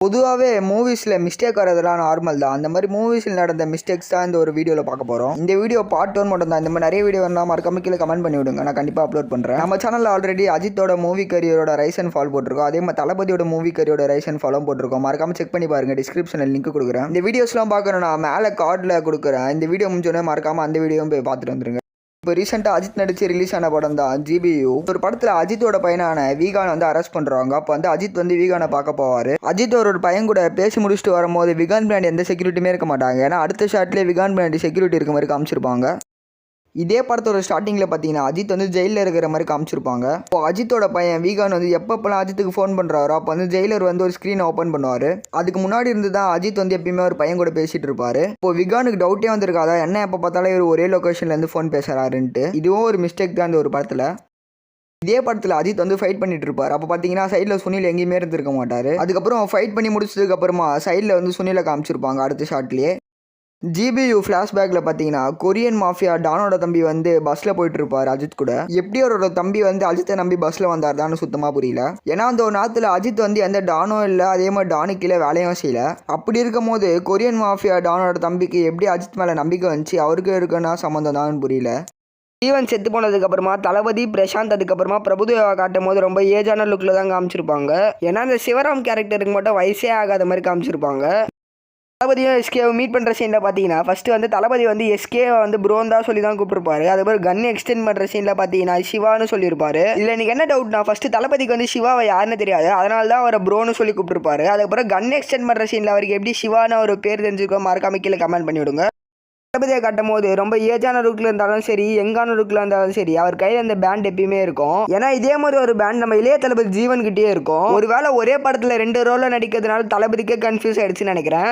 பொதுவாகவே மூவிஸில் மிஸ்டேக் வரதெல்லாம் நார்மல் தான். அந்த மாதிரி மூவிஸில் நடந்த மிஸ்டேக்ஸ் தான் இந்த ஒரு வீடியோவில் பார்க்க போகிறோம். இந்த வீடியோ பார்ட் 1 மட்டும் தான். இந்த மாதிரி நிறைய வீடியோ வரலாம், மறக்காம கீழே கமெண்ட் பண்ணி விடுங்க, நான் கண்டிப்பாக அப்லோட் பண்ணுறேன். நம்ம சேனலில் ஆல்ரெடி அஜித்தோட மூவி கரியரோட ரைஸ் அண்ட் ஃபால் போட்டிருக்கோம். அதே மாதிரி தளபதியோட மூவி கரியோட ரைஸ் அண்ட் ஃபாலும் போட்டிருக்கோம். மறக்காம செக் பண்ணி பாருங்க, டிஸ்கிரிப்ஷனில் லிங்க் கொடுக்குறேன். இந்த வீடியோஸ்லாம் பார்க்கணும்னா மேலே கார்டில் கொடுக்குறேன். இந்த வீடியோ முடிஞ்சோடனே மறக்காம அந்த வீடியோவும் போய் பார்த்துட்டு வந்துருங்க. இப்போ ரீசெண்டாக அஜித் நடிச்சு ரிலீஸ் ஆன படம் தான் GBU. ஒரு படத்தில் அஜித்தோட பையனான வீகான் வந்து அரெஸ்ட் பண்ணுறாங்க. அப்போ வந்து அஜித் வந்து வீகானை பார்க்க போவார். அஜித் ஒரு பையன் கூட பேசி முடிச்சுட்டு வரும்போது விகான் பிராண்ட் எந்த செக்யூரிட்டியுமே இருக்க மாட்டாங்க. ஏன்னா அடுத்த ஷாட்லேயே விகான் பிராண்ட் செக்யூரிட்டி இருக்க மாதிரி காமிச்சிருப்பாங்க. இதே படத்தோட ஸ்டார்டிங்கில் பார்த்தீங்கன்னா அஜித் வந்து ஜெயிலில் இருக்கிற மாதிரி காமிச்சிருப்பாங்க. இப்போ அஜித்தோட பையன் வீகான் வந்து எப்பப்பெல்லாம் அஜித்துக்கு ஃபோன் பண்ணுறாரோ அப்போ வந்து ஜெயிலர் வந்து ஒரு ஸ்க்ரீனை ஓப்பன் பண்ணுவார். அதுக்கு முன்னாடி இருந்து தான் அஜித் வந்து எப்பயுமே ஒரு பையன் கூட பேசிட்டு இருப்பாரு. இப்போ விகானுக்கு டவுட்டே வந்திருக்காதா, என்ன எப்போ பார்த்தாலும் இவர் ஒரே லொக்கேஷன்லேருந்து ஃபோன் பேசுகிறாருன்ட்டு. இதுவும் ஒரு மிஸ்டேக் தான் இந்த ஒரு படத்தில். இதே படத்தில் அஜித் வந்து ஃபைட் பண்ணிட்டு இருப்பார். அப்போ பார்த்தீங்கன்னா சைடில் சுனில் எங்கேயுமே இருந்திருக்க மாட்டார். அதுக்கப்புறம் ஃபைட் பண்ணி முடிச்சதுக்கு அப்புறமா சைடில் வந்து சுனிலை காமிச்சிருப்பாங்க அடுத்த ஷாட்லேயே. GBU ஃப்ளாஷ்பேக்கில் பார்த்தீங்கன்னா கொரியன் மாஃபியா டானோட தம்பி வந்து பஸ்ஸில் போயிட்டு இருப்பார் அஜித் கூட. எப்படி அவரோட தம்பி வந்து அஜித்தை நம்பி பஸ்ஸில் வந்தார் தான் சுத்தமாக புரியல. ஏன்னா அந்த ஒரு நேரத்தில் அஜித் வந்து எந்த டானும் இல்லை, அதே மாதிரி டானுக்கு கீழே வேலையும் செய்யல. அப்படி இருக்கும் போது கொரியன் மாஃபியா டானோட தம்பிக்கு எப்படி அஜித் மேலே நம்பிக்கை வந்துச்சு, அவருக்கு இருக்குன்னா சம்மந்தம் தான் புரியல. ஜீவன் செத்து போனதுக்கு அப்புறமா தளபதி பிரசாந்த் அதுக்கப்புறமா பிரபுதேவா காட்டும் போது ரொம்ப ஏஜான லுக்கில் தான் காமிச்சிருப்பாங்க. ஏன்னா அந்த சிவராம் கேரக்டருக்கு மட்டும் வயசே ஆகாத மாதிரி காமிச்சிருப்பாங்க. தளபதியும் எஸ்கேவை மீட் பண்ணுற சீனில் பார்த்தீங்கன்னா ஃபஸ்ட்டு வந்து தளபதி வந்து எஸ்கேவை வந்து ப்ரோன் தான் சொல்லி தான் கூப்பிட்டுருப்பாரு. அதுக்கப்புறம் கன் எக்ஸ்டெண்ட் பண்ணுற சீனில் பார்த்தீங்கன்னா சிவான்னு சொல்லியிருப்பாரு. இதில் எனக்கு என்ன டவுட்னா, ஃபஸ்ட்டு தளபதிக்கு வந்து சிவாவை யாருன்னு தெரியாது, அதனால தான் அவரை ப்ரோன்னு சொல்லி கூப்பிட்டுருப்பாரு. அதுக்கப்புறம் கன் எக்ஸ்டெண்ட் பண்ணுற சீனில் அவருக்கு எப்படி சிவான்னு ஒரு பேர் தெரிஞ்சுக்கோ, மறக்காம கீழே கமெண்ட் பண்ணி விடுங்க. தளபதியை காட்டும் போது ரொம்ப ஏஜான லுக்கில் இருந்தாலும் சரி, எங்கான லுக்கில் இருந்தாலும் சரி, அவர் கையில் அந்த பேண்ட் எப்பயுமே இருக்கும். ஏன்னா இதே மாதிரி ஒரு பேண்ட் நம்ம இளைய தளபதி ஜீவன் கிட்டே இருக்கும். ஒருவேளை ஒரே படத்தில் 2 ரோலில் நடிக்கிறதுனால தளபதிக்கே கன்ஃபியூஸ் ஆயிடுச்சுன்னு நினைக்கிறேன்.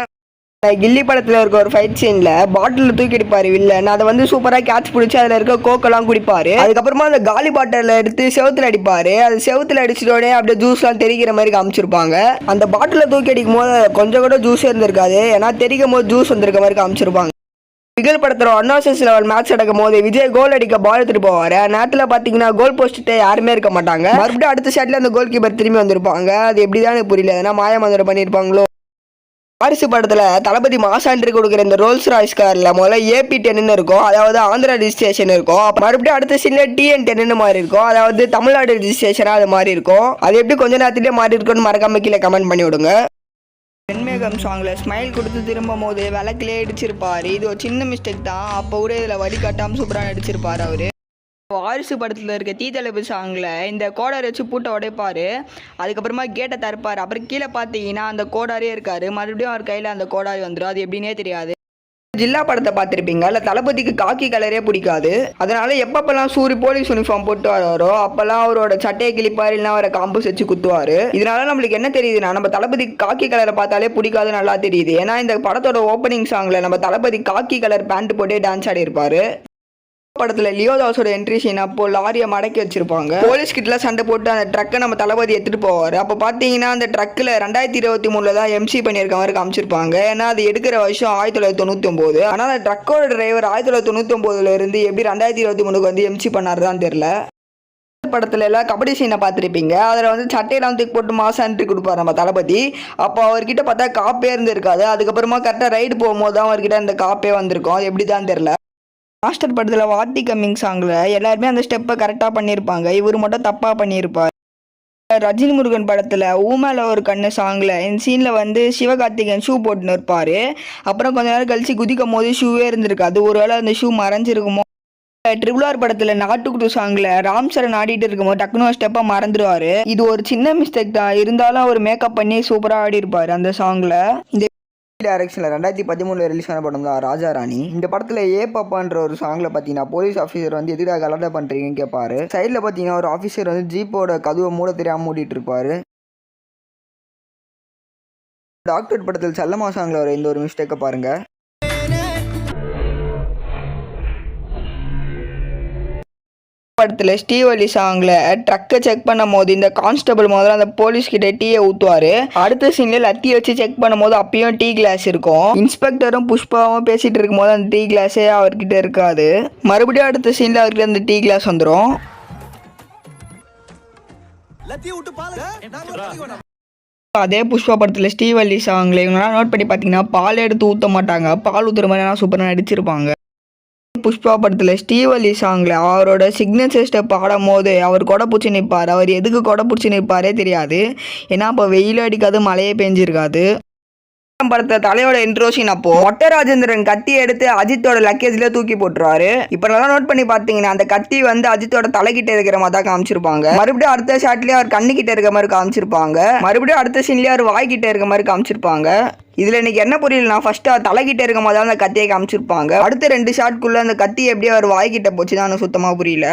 கில்லி படத்தில் இருக்க ஒரு ஃபைட் சீனில் பாட்டில் தூக்கி அடிப்பார் வில்லன். அதை வந்து சூப்பராக கேட்ச் பிடிச்சி அதில் இருக்க கோக்கெல்லாம் குடிப்பார். அதுக்கப்புறமா அந்த காலி பாட்டில் எடுத்து செவுத்தில் அடிப்பார். அது செவுத்தில் அடிச்சதோடனே அப்படியே ஜூஸ்லாம் தெரிக்கிற மாதிரி காமிச்சிருப்பாங்க. அந்த பாட்டில் தூக்கி அடிக்கும் போது கொஞ்சம் கூட ஜூஸே இருந்திருக்காது, ஏன்னா தெரிக்கும் போது ஜூஸ் வந்திருக்க மாதிரி காமிச்சிருப்பாங்க. விகல் படத்தில் 1 vs 11 மேட்ச் நடக்கும் போது விஜய் கோல் அடிக்க பால் எடுத்துட்டு போவார். நேரத்தில் பார்த்தீங்கன்னா கோல் போஸ்ட்டு யாருமே இருக்க மாட்டாங்க. மறுபடியும் அடுத்த ஷாட்ல அந்த கோல் கீப்பர் திரும்பி வந்திருப்பாங்க. அது எப்படிதான் புரியல, ஏன்னா மாயமந்திரம் பண்ணியிருப்பாங்களோ. வாரிசு படத்தில் தளபதி மாசான்ட்ரி கொடுக்குற இந்த ரோல்ஸ் ராய்ஸ் காரில் முதல்ல AP10 இருக்கும், அதாவது ஆந்திரா ரிஜிஸ்ட்ரேஷன் இருக்கும். மறுபடியும் அடுத்த சீனில் TN10 மாதிரி இருக்கும், அதாவது தமிழ்நாடு ரிஜிஸ்ட்ரேஷனாக அது மாதிரி இருக்கும். அது எப்படி கொஞ்ச நேரத்திலே மாறி இருக்குன்னு மறக்காம கீழே கமெண்ட் பண்ணி விடுங்க. வெண்மேகம் சாங்கில் ஸ்மைல் கொடுத்து திரும்பும் போது விளக்கிலே அடிச்சிருப்பார். இது ஒரு சின்ன மிஸ்டேக் தான், அப்போ கூட இதில் வழி காட்டாமல் சூப்பராக நடிச்சிருப்பார் அவர். வாரிசு படத்தில் இருக்க தளபதி சாங்கில் இந்த கோடாரி வச்சு பூட்டை உடைப்பார். அதுக்கப்புறமா கேட்டை தரப்பார். அப்புறம் கீழே பார்த்தீங்கன்னா அந்த கோடாரியே இருக்கார். மறுபடியும் அவர் கையில் அந்த கோடாரி வந்துடும். அது எப்படின்னே தெரியாது. ஜில்லா படத்தை பார்த்துருப்பீங்க, இல்லை தளபதிக்கு காக்கி கலரே பிடிக்காது. அதனால எப்பப்பெல்லாம் சூரி போலீஸ் யூனிஃபார்ம் போட்டு வராரோ அப்பெல்லாம் அவரோட சட்டையை கிழிப்பார், இல்லைன்னா அவரை காம்பஸ் வச்சு குத்துவார். இதனால நம்மளுக்கு என்ன தெரியுதுன்னா, நம்ம தளபதிக்கு காக்கி கலரை பார்த்தாலே பிடிக்காது நல்லா தெரியுது. ஏன்னா இந்த படத்தோட ஓப்பனிங் சாங்கில் நம்ம தளபதி காக்கி கலர் பேண்ட் போட்டு டான்ஸ் ஆடி இருப்பார். படத்தில் லியோதாஸோட என்ட்ரி சீன் அப்போ லாரியை மடக்கி வச்சிருப்பாங்க. போலீஸ் கிட்ட சண்டை போட்டு அந்த ட்ரக்கை நம்ம தளபதி எடுத்துட்டு போவார். அப்போ பார்த்தீங்கன்னா அந்த ட்ரக்கில் 2023 தான் MC பண்ணியிருக்க மாதிரி காமிச்சிருப்பாங்க. ஏன்னா அது எடுக்கிற வருஷம் 1999. ஆனால் அந்த ட்ரக்கோட டிரைவர் 1999 இருந்து எப்படி 2023 வந்து MC பண்ணாரு தான் தெரியல. படத்துல எல்லாம் கபடி சீனை பார்த்துருப்பீங்க, அதில் வந்து சட்டையெல்லாம் தூக்கி போட்டு மாசம் என்ட்ரி கொடுப்பாரு நம்ம தளபதி. அப்போ அவர்கிட்ட பார்த்தா காப்பே இருந்திருக்காது. அதுக்கப்புறமா கரெக்டாக ரைடு போகும்போது தான் அவர்கிட்ட அந்த காப்பே வந்திருக்கும். அது எப்படி தான் தெரியல. மாஸ்டர் படத்தில் வாட்டி கம்மிங் சாங்கில் எல்லாருமே அந்த ஸ்டெப்பை கரெக்டாக பண்ணியிருப்பாங்க, இவர் மட்டும் தப்பாக பண்ணியிருப்பார். ரஜினி முருகன் படத்தில் ஊமேல ஒரு கண்ணு சாங்கில் இந்த சீனில் வந்து சிவகார்த்திகேயன் ஷூ போட்டுன்னு இருப்பார். அப்புறம் கொஞ்ச நேரம் கழிச்சு குதிக்கும் போது ஷூவே இருந்திருக்காது, ஒருவேளை அந்த ஷூ மறைஞ்சிருக்குமோ. RRR படத்தில் நாட்டுக்குட்டு சாங்கில் ராம் சரண் ஆடிட்டு இருக்கும்போது டக்குனு ஸ்டெப்பை மறந்துடுவார். இது ஒரு சின்ன மிஸ்டேக் தான், இருந்தாலும் அவர் மேக்கப் பண்ணி சூப்பராக ஆடி இருப்பார் அந்த சாங்கில். இந்த டைரக்ஷனில் 2013 ரிலீஸ் ஆன படம் தான் ராஜா ராணி. இந்த படத்தில் பாப்பான்ற ஒரு சாங்கில் பார்த்தீங்கன்னா போலீஸ் ஆஃபீஸர் வந்து எதுக்காக கலெக்ட் பண்ணுறீங்கன்னு கேட்பாரு. சைடில் பார்த்தீங்கன்னா ஒரு ஆஃபீஸர் வந்து ஜீப்போட கதவை மூட தெரியாமல் மூடிட்டு இருப்பாரு. டாக்டர் படத்தில் செல்லம்மா சாங்கில் வர இந்த ஒரு மிஸ்டேக்கை பாருங்க. படத்தில் ஸ்டீவலி சாங்கில் ட்ரக்கை செக் பண்ணும் போது இந்த கான்ஸ்டபிள் முதல்ல அந்த போலீஸ் கிட்ட டீயை ஊற்றுவார். அடுத்த சீனில் லத்தி வச்சு செக் பண்ணும் போது அப்பயும் டீ கிளாஸ் இருக்கும். இன்ஸ்பெக்டரும் புஷ்பாவும் பேசிட்டு இருக்கும் போது அந்த டீ கிளாஸே அவர்கிட்ட இருக்காது. மறுபடியும் அடுத்த சீனில் அவர்கிட்ட அந்த டீ கிளாஸ் வந்துடும். அதே புஷ்பா படத்தில் ஸ்ரீவள்ளி சாங்கில் இவங்களாம் நோட் பண்ணி பார்த்தீங்கன்னா பால் எடுத்து ஊற்ற மாட்டாங்க, பால் ஊற்றுற மாதிரி சூப்பராக நடிச்சிருப்பாங்க. புஷ்பா படத்தில் ஸ்ரீவள்ளி சாங்கில் அவரோட சிக்னேச்சர் ஸ்டெப் ஆடும் போது அவர் கொடை பிடிச்சி நிற்பார். அவர் எதுக்கு கொடை பிடிச்சி நிற்பாரே தெரியாது. ஏன்னா இப்போ வெயில் அடிக்காது, மழையே பெஞ்சிருக்காது. படத்துல தலையோட இன்ட்ரோஷன் அப்போ மொட்டை ராஜேந்திரன் கத்தி எடுத்து அஜித்தோட லக்கேஜ்ல தூக்கி போட்டுருவாரு. இப்ப நல்லா நோட் பண்ணி பாத்தீங்கன்னா அந்த கத்தி வந்து அஜித்தோட தலைக்கிட்ட இருக்கிற மாதிரி தான் காமிச்சிருப்பாங்க. மறுபடியும் அடுத்த ஷாட்லயே அவர் கண்ணுக்கிட்ட இருக்க மாதிரி காமிச்சிருப்பாங்க. மறுபடியும் அடுத்த சீன்லயே அவர் வாய்கிட்ட இருக்க மாதிரி காமிச்சிருப்பாங்க. இதுல எனக்கு என்ன புரியலனா, ஃபர்ஸ்ட் அவர் தலைக்கிட்ட இருக்க மாதிரி தான் அந்த கத்தியை காமிச்சிருப்பாங்க. அடுத்த 2 ஷாட்குள்ள அந்த கத்தி எப்படி அவர் வாய்கிட்ட போச்சுதான் எனக்கு சுத்தமா புரியல.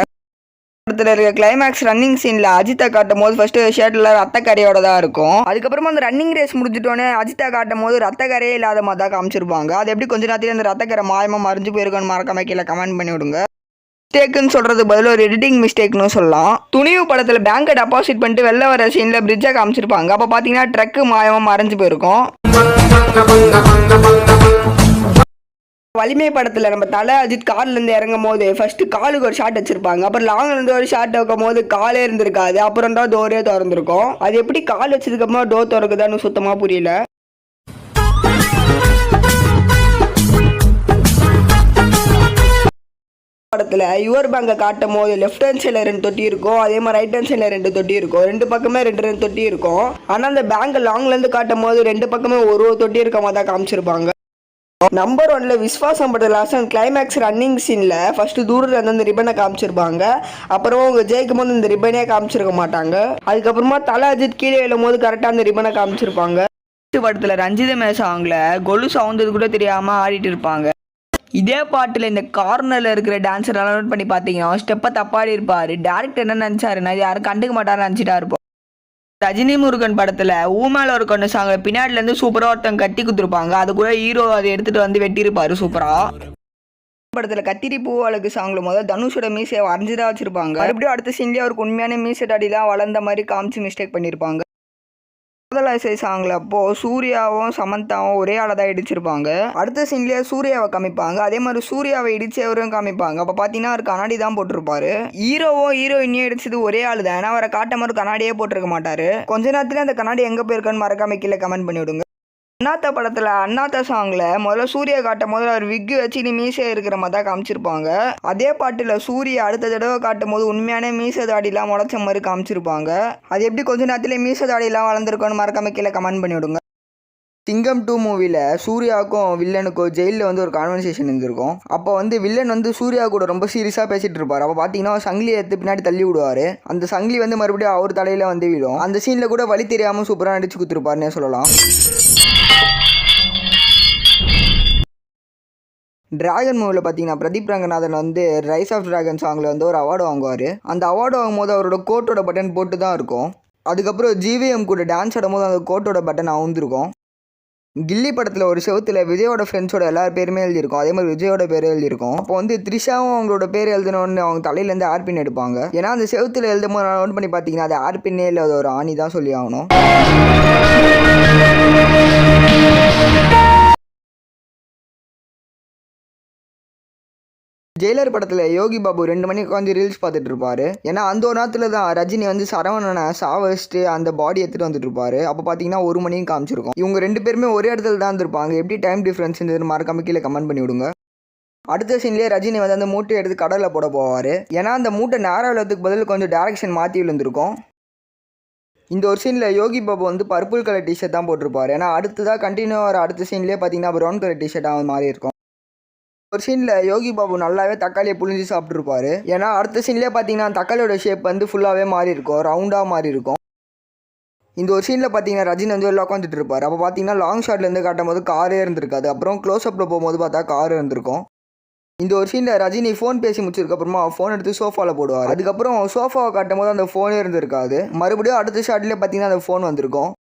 படத்தில் இருக்க கிளைமேக்ஸ் ரன்னிங் சீனில் அஜித்தை காட்டும் போது ஃபர்ஸ்ட் ஷர்ட்டில் ரத்தக்கரையோட தான் இருக்கும். அதுக்கப்புறமா அந்த ரன்னிங் ரேஸ் முடிஞ்சிட்டோன்னே அஜித்தை காட்டும் போது ரத்தக்கரையே இல்லாத மாதிரி தான் காமிச்சிருப்பாங்க. அது எப்படி கொஞ்ச நேரத்தில் அந்த ரத்தக்கரை மாயமாக மறைஞ்சு போயிருக்கோன்னு மறக்காம கீழே கமெண்ட் பண்ணி விடுங்க. மிஸ்டேக்குன்னு சொல்கிறது பதில் ஒரு எடிட்டிங் மிஸ்டேக்னு சொல்லலாம். துணிவு படத்தில் பேங்கை டெபாசிட் பண்ணிட்டு வெளில வர சீனில் பிரிட்ஜை காமிச்சிருப்பாங்க. அப்போ பார்த்தீங்கன்னா ட்ரக்கு மாயமாக மறைஞ்சு போயிருக்கும். வலிமை படத்தில் நம்ம தலை அஜித் கார்லேருந்து இறங்கும் போது ஃபர்ஸ்ட் காலுக்கு ஒரு ஷாட் வச்சிருப்பாங்க. அப்புறம் லாங்லேருந்து ஒரு ஷாட் வைக்கும் போது காலே இருந்திருக்காது, அப்புறம் தான் டோரே திறந்துருக்கும். அது எப்படி கால் வச்சதுக்கப்புறமா டோர் திறக்குதான்னு சுத்தமாக புரியல. படத்தில் யுவர் பேங்கை காட்டும் போது லெஃப்ட் ஹேண்ட் சைடில் 2 தொட்டி இருக்கும், அதே மாதிரி ரைட் ஹேண்ட் சைடில் 2 தொட்டி இருக்கும். 2 பக்கமே 2 தொட்டி இருக்கும். ஆனால் அந்த பேங்கை லாங்லேருந்து காட்டும் போது 2 பக்கமே ஒரு தொட்டி இருக்க மாதிரி தான் காமிச்சிருப்பாங்க. நம்பர் 1ல விஸ்வாசம் படத்தில் லாஸ்ட் கிளைமேக்ஸ் ரன்னிங் சீனில் ஃபர்ஸ்ட் தூரத்தில் இருந்து அந்த ரிப்பனை காமிச்சிருப்பாங்க. அப்புறமா அவங்க ஜெயிக்கும் போது இந்த ரிப்பனே காமிச்சிருக்க மாட்டாங்க. அதுக்கப்புறமா தலை அஜித் கீழே எழும் போது கரெக்டாக அந்த ரிப்பனை காமிச்சிருப்பாங்க. படத்தில் ரஞ்சிதமே சாங்கில் கொலு சவுந்தது கூட தெரியாமல் ஆடிட்டு இருப்பாங்க. இதே பாட்டில் இந்த கார்னரில் இருக்கிற டான்ஸர் நோட் பண்ணி பார்த்தீங்கன்னா ஸ்டெப்பை தப்பாடி இருப்பார். டேரக்டர் என்ன நினச்சாருன்னா யாரும் கண்டுக்க மாட்டாருன்னு நினச்சிட்டா இருப்போம். ரஜினி முருகன் படத்தில் ஊமேல ஒரு கொண்டு சாங்க பின்னாடிலேருந்து சூப்பராக ஒருத்தங்க கட்டி குத்துருப்பாங்க. அது கூட ஹீரோ அதை எடுத்துகிட்டு வந்து வெட்டியிருப்பார் சூப்பராக. படத்தில் கத்திரி பூவாளுக்கு சாங்கில் முதல் தனுஷோட மீசையை வரைஞ்சிதான் வச்சுருப்பாங்க. மறுபடியும் அடுத்த சீன்லேயே அவருக்கு உண்மையான மீசை டாடிலாம் வளர்ந்த மாதிரி காமிச்சு மிஸ்டேக் பண்ணியிருப்பாங்க. முதல் இசை சாங்கில் அப்போது சூர்யாவும் சமந்தாவும் ஒரே ஆளை தான் இடிச்சிருப்பாங்க. அடுத்த சீன்லேயே சூர்யாவை காமிப்பாங்க. அதே மாதிரி சூர்யாவை இடிச்சவரும் காமிப்பாங்க. அப்போ பார்த்தீங்கன்னா அவர் கண்ணாடி தான் போட்டிருப்பாரு. ஹீரோயினியும் இடிச்சது ஒரே ஆள் தான். ஏன்னா அவரை காட்ட மாதிரி கண்ணாடியே போட்டிருக்க மாட்டாரு. கொஞ்ச நேரத்துல அந்த கண்ணாடி எங்கே போயிருக்கான்னு மறக்காம கீழே கமெண்ட் பண்ணி விடுங்க. அண்ணாத்த படத்தில் அண்ணாத்த சாங்கில் முதல்ல சூர்யா காட்டும் போது அவர் விக்கு வச்சு நீ மீசை இருக்கிற மாதிரி தான் காமிச்சிருப்பாங்க. அதே பாட்டில் சூர்யா அடுத்த தடவை காட்டும் போது உண்மையான மீசை தாடிலாம் முளைச்ச மாதிரி காமிச்சிருப்பாங்க. அது எப்படி கொஞ்ச நேரத்தில் மீசை தாடிலாம் வளர்ந்துருக்கோன்னு மறக்காம கீழே கமெண்ட் பண்ணி விடுங்க. சிங்கம் 2 மூவியில் சூர்யாவுக்கும் வில்லனுக்கும் ஜெயிலில் வந்து ஒரு கான்வர்சேஷன் இருந்திருக்கும். அப்போ வந்து வில்லன் வந்து சூர்யா கூட ரொம்ப சீரியஸாக பேசிகிட்டு இருப்பார். அப்போ பார்த்தீங்கன்னா சங்கிலியை எடுத்து பின்னாடி தள்ளி விடுவார். அந்த சங்கிலி வந்து மறுபடியும் அவர் தலையில் வந்து விடும். அந்த சீனில் கூட வழி தெரியாமல் சூப்பராக நடிச்சு கொடுத்துருப்பாருன்னே சொல்லலாம். டிராகன் மூவியில் பார்த்தீங்கன்னா பிரதீப் ரங்கநாதன் வந்து ரைஸ் ஆஃப் டிராகன் சாங்கில் வந்து ஒரு அவார்டு வாங்குவார். அந்த அவார்டு வாங்கும்போது அவரோட கோட்டோட பட்டன் போட்டு தான் இருக்கும். அதுக்கப்புறம் ஜிவிஎம் கூட டான்ஸ் ஆடும்போது அந்த கோட்டோட பட்டன் அவுந்திருக்கும். கில்லி படத்தில் ஒரு செவத்தில் விஜயோட ஃப்ரெண்ட்ஸோட எல்லார் பேருமே எழுதியிருக்கும். அதே மாதிரி விஜயோட பேர் எழுதியிருக்கும். அப்போ வந்து த்ரிஷாவும் அவங்களோட பேர் எழுதணும்னு அவங்க தலையிலேருந்து ஏர்பின் எடுப்பாங்க. ஏன்னா அந்த செவத்தில் எழுதும் போது நோட் பண்ணி பார்த்தீங்கன்னா அது ஏர்பின்னே இல்லை, அது ஒரு ஆணி தான் சொல்லி ஆகணும். ஜெயிலர் படத்தில் யோகி பாபு 2 மணிக்கு உட்காந்து ரீல்ஸ் பார்த்துட்டு இருப்பாரு. ஏன்னா அந்த ஒரு நேரத்தில் தான் ரஜினி வந்து சரவணனை சாவச்சிட்டு அந்த பாடி எடுத்துகிட்டு வந்துட்டு இருப்பாரு. அப்போ பார்த்தீங்கன்னா 1 மணிக்கு காமிச்சிருக்கும். இவங்க 2 பேருமே ஒரே இடத்துல தான் இருந்திருப்பாங்க. எப்படி டைம் டிஃப்ரென்ஸ் மறக்காம கீழே கமெண்ட் பண்ணி விடுங்க. அடுத்த சீன்லேயே ரஜினி வந்து அந்த மூட்டை எடுத்து கடலில் போட போவார். ஏன்னா அந்த மூட்டை நேரம் விழுறதுக்கு பதில் கொஞ்சம் டேரக்ஷன் மாற்றி விழுந்திருக்கும். இந்த ஒரு சீனில் யோகி பாபு வந்து பர்பிள் கலர் டிஷர்ட் தான் போட்டிருப்பாரு. ஏன்னா அடுத்ததாக கண்டினியூவாக அடுத்த சீன்லேயே பார்த்தீங்கன்னா ப்ரௌன் கலர் டிஷர்ட்டாக மாறி இருக்கும். ஒரு சீனில் யோகி பாபு நல்லாவே தக்காளியை புழிஞ்சு சாப்பிட்ருப்பாரு. ஏன்னா அடுத்த சீன்லேயே பார்த்தீங்கன்னா தக்காளியோட ஷேப் வந்து ஃபுல்லாகவே மாறி இருக்கும், ரவுண்டாக மாறி இருக்கும். இந்த ஒரு சீனில் பார்த்தீங்கன்னா ரஜினி வந்து எல்லாம் உட்காந்துட்டு இருப்பார். அப்போ பார்த்தீங்கன்னா லாங் ஷாட்லேருந்து காட்டும் போது காரே இருந்திருக்காது. அப்புறம் க்ளோஸ்அப்பில் போகும்போது பார்த்தா கார் இருந்திருக்கும். இந்த ஒரு சீனில் ரஜினி ஃபோன் பேசி முடிச்சதுக்கப்புறமா ஃபோன் எடுத்து சோஃபாவில் போடுவார். அதுக்கப்புறம் சோஃபாவை காட்டும் போது அந்த ஃபோனே இருந்திருக்காது. மறுபடியும் அடுத்த ஷாட்லேயே பார்த்தீங்கன்னா அந்த ஃபோன் வந்திருக்கும்.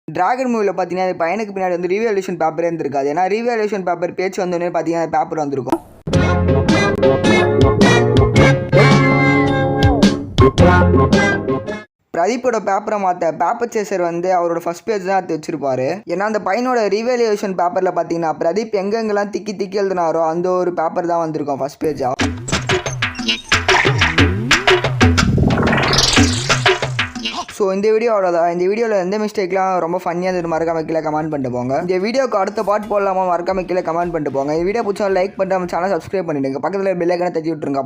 டிராகன் மூவியில் பார்த்தீங்கன்னா அந்த பையனுக்கு பின்னாடி வந்து ரீவேல்யூஷன் பேப்பரே இருந்திருக்காது. ஏன்னா ரீவேல்யூஷன் பேப்பர் பேச்சு வந்தோடனே பார்த்தீங்கன்னா பேப்பர் வந்திருக்கும். பிரதீப்போட பேப்பரை மாற்ற பேப்பர் சேசர் வந்து அவரோட ஃபர்ஸ்ட் பேஜ் தான் எடுத்து வச்சிருப்பாரு. ஏன்னா அந்த பையனோட ரீவேல்யூஷன் பேப்பரில் பார்த்தீங்கன்னா பிரதீப் எங்கெங்கெல்லாம் திக்கி எழுதினாரோ அந்த ஒரு பேப்பர் தான் வந்திருக்கும் ஃபர்ஸ்ட் பேஜாக. ஸோ இந்த வீடியோ அவ்வளோதான். இந்த வீடியோவில் எந்த மிஸ்டேக்லாம் ரொம்ப ஃபன்னியாக இருந்தது மறக்காம கீழே கமெண்ட் பண்ணிட்டு போங்க. இந்த வீடியோக்கு அடுத்த பார்ட் போடலாமா மறக்காம கீழே கமெண்ட் பண்ணிட்டு போங்க. இந்த வீடியோ பிடிச்சா லைக் பண்ணிட்டு நம்ம சேனல் சப்ஸ்கிரைப் பண்ணிடுங்க. பக்கத்தில் பெல் ஐக்கானை தட்டி விட்டுருங்க.